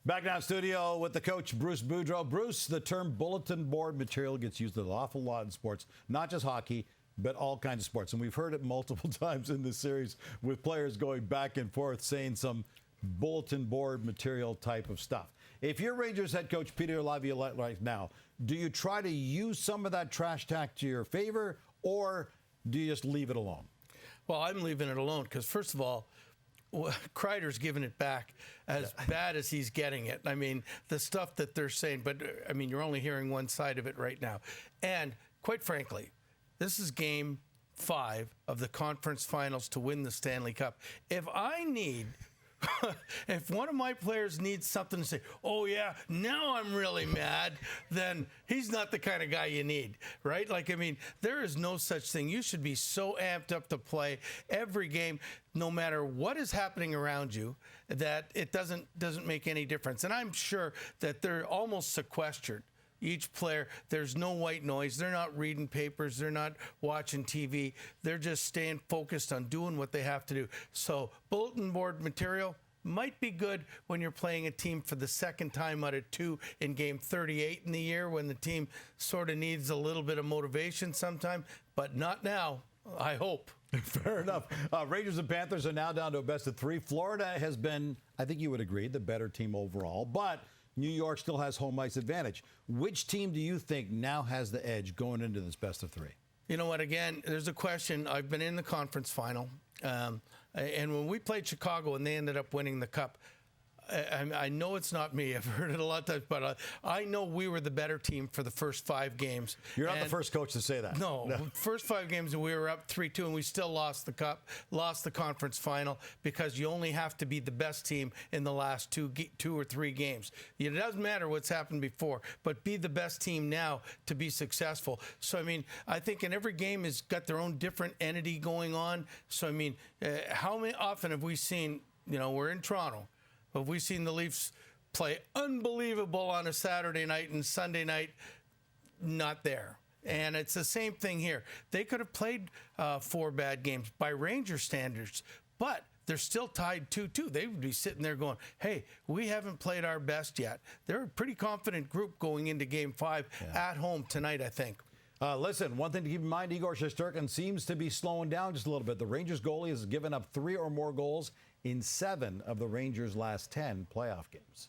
Back now in studio with the coach, Bruce Boudreau. Bruce, the term bulletin board material gets used an awful lot in sports, not just hockey, but all kinds of sports. And we've heard it multiple times in this series with players going back and forth saying some bulletin board material type of stuff. If you're Rangers head coach Peter Laviolette right now, do you try to use some of that trash talk to your favor, or do you just leave it alone? Well, I'm leaving it alone because, first of all, Kreider's giving it back as bad as he's getting it. I mean, the stuff that they're saying, but I mean, you're only hearing one side of it right now. And quite frankly, this is game 5 of the conference finals to win the Stanley Cup. If one of my players needs something to say, oh yeah, now I'm really mad, then he's not the kind of guy you need, right? Like, I mean, there is no such thing. You should be so amped up to play every game, no matter what is happening around you, that it doesn't make any difference. And I'm sure that they're almost sequestered. Each player, there's no white noise. They're not reading papers. They're not watching TV. They're just staying focused on doing what they have to do. So bulletin board material might be good when you're playing a team for the second time out of 2 in game 38 in the year, when the team sort of needs a little bit of motivation sometime, but not now, I hope. Fair enough. Rangers and Panthers are now down to a best of 3. Florida has been, I think you would agree, the better team overall, but New York still has home ice advantage. Which team do you think now has the edge going into this best of 3? You know what, again, there's a question. I've been in the conference final, and when we played Chicago and they ended up winning the Cup, I know it's not me. I've heard it a lot of times, but I know we were the better team for the first 5 games. You're not the first coach to say that. No. First 5 games, we were up 3-2, and we still lost the Cup, lost the conference final, because you only have to be the best team in the last 2 or 3 games. It doesn't matter what's happened before, but be the best team now to be successful. So, I mean, I think in every game has got their own different entity going on. So, I mean, how often have we seen, we're in Toronto, have we seen the Leafs play unbelievable on a Saturday night and Sunday night not there? And it's the same thing here. They could have played 4 bad games by Ranger standards, but they're still tied 2-2. They would be sitting there going, hey, we haven't played our best yet. They're a pretty confident group going into game 5 at home tonight, I think. Listen, one thing to keep in mind, Igor Shesterkin seems to be slowing down just a little bit. The Rangers goalie has given up 3 or more goals in 7 of the Rangers' last 10 playoff games.